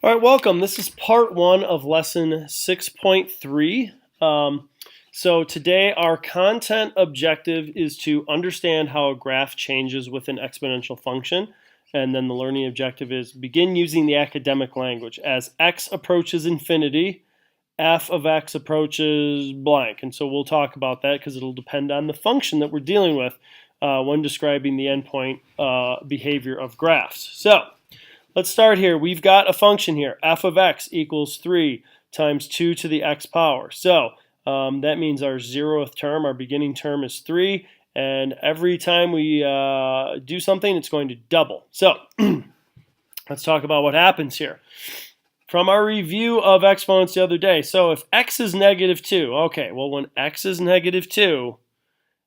All right, welcome. This is part one of lesson 6.3. So today our content objective is to understand how a graph changes with an exponential function. And then the learning objective is begin using the academic language. As x approaches infinity, f of x approaches blank. And so we'll talk about that because it'll depend on the function that we're dealing with when describing the endpoint behavior of graphs. So let's start here. We've got a function here, f of x equals 3 times 2 to the x power. So that means our 0th term, our beginning term is 3, and every time we do something, it's going to double. So let's talk about what happens here. From our review of exponents the other day, so if x is negative 2, okay, well when x is negative 2,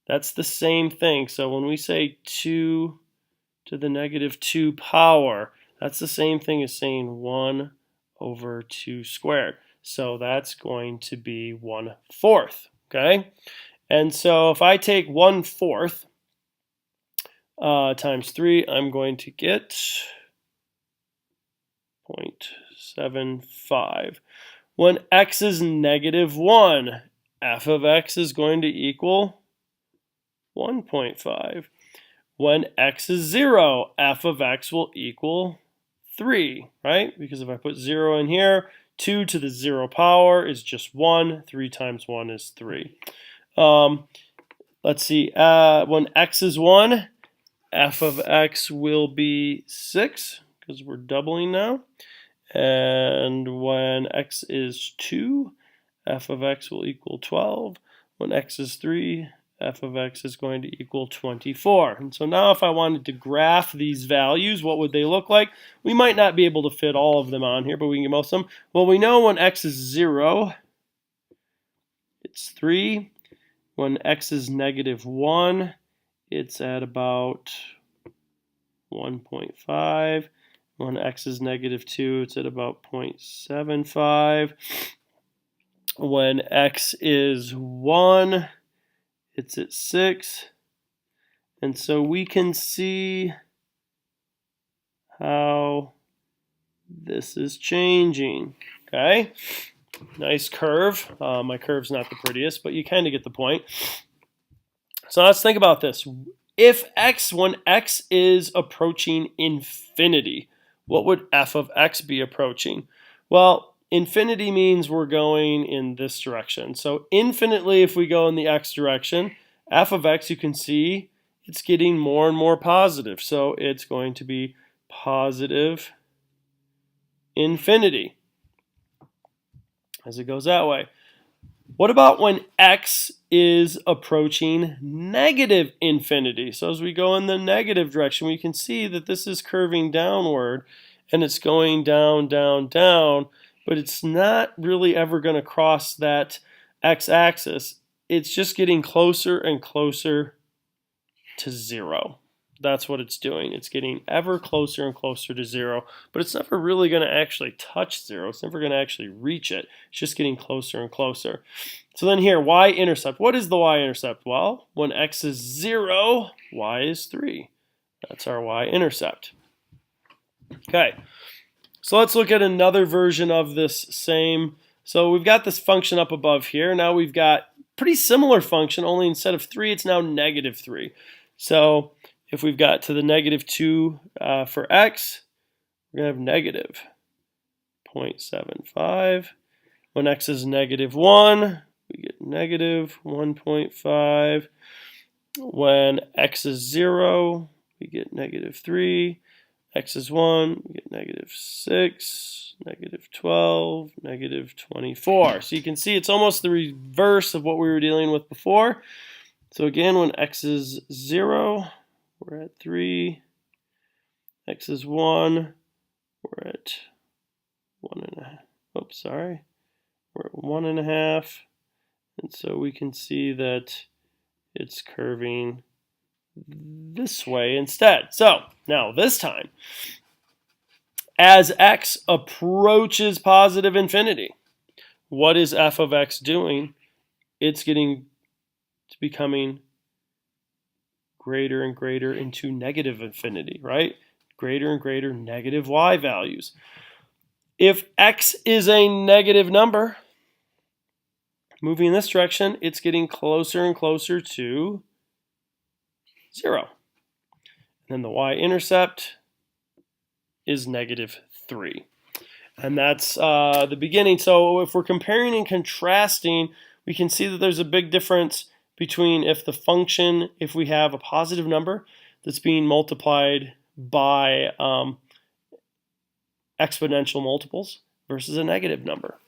that's the same thing. So when we say 2 to the negative 2 power, that's the same thing as saying 1 over 2 squared. So that's going to be 1/4, okay? And so if I take 1/4 times 3, I'm going to get 0.75. When x is negative 1, f of x is going to equal 1.5. When x is 0, f of x will equal 3, right? Because if I put 0 in here, 2 to the 0 power is just 1. 3 times 1 is 3. Let's see. When x is 1, f of x will be 6 because we're doubling now. And when x is 2, f of x will equal 12. When x is 3, f of x is going to equal 24. And so now if I wanted to graph these values, what would they look like? We might not be able to fit all of them on here, but we can get most of them. Well, we know when x is 0, it's 3. When x is negative 1, it's at about 1.5. When x is negative 2, it's at about 0.75. When x is 1, it's at 6. And so we can see how this is changing. Okay? Nice curve. My curve's not the prettiest, but you kind of get the point. So let's think about this. When x is approaching infinity, what would f of x be approaching? Well, infinity means we're going in this direction. So infinitely, if we go in the x direction, f of x, you can see it's getting more and more positive. So it's going to be positive infinity as it goes that way. What about when x is approaching negative infinity? So as we go in the negative direction, we can see that this is curving downward and it's going down, down, down, but it's not really ever going to cross that x-axis. It's just getting closer and closer to 0. That's what it's doing. It's getting ever closer and closer to 0, but it's never really going to actually touch 0. It's never going to actually reach it. It's just getting closer and closer. So then here, y-intercept. What is the y-intercept? Well, when x is 0, y is 3. That's our y-intercept. Okay, so let's look at another version of this same. So we've got this function up above here. Now we've got pretty similar function, only instead of 3, it's now negative 3. So if we've got to the negative 2 for x, we're going to have negative 0.75. When x is negative 1, we get negative 1.5. When x is 0, we get negative 3. X is 1, we get negative 6, negative 12, negative 24. So you can see it's almost the reverse of what we were dealing with before. So again, when x is 0, we're at 3. X is 1, we're at 1.5. Oops, sorry. We're at 1.5. And so we can see that it's curving this way instead. So now this time, as x approaches positive infinity, what is f of x doing? It's becoming greater and greater into negative infinity, right? Greater and greater negative y values. If x is a negative number, moving in this direction, it's getting closer and closer to 0. And then the y-intercept is -3. And that's the beginning. So if we're comparing and contrasting, we can see that there's a big difference between if we have a positive number that's being multiplied by exponential multiples versus a negative number.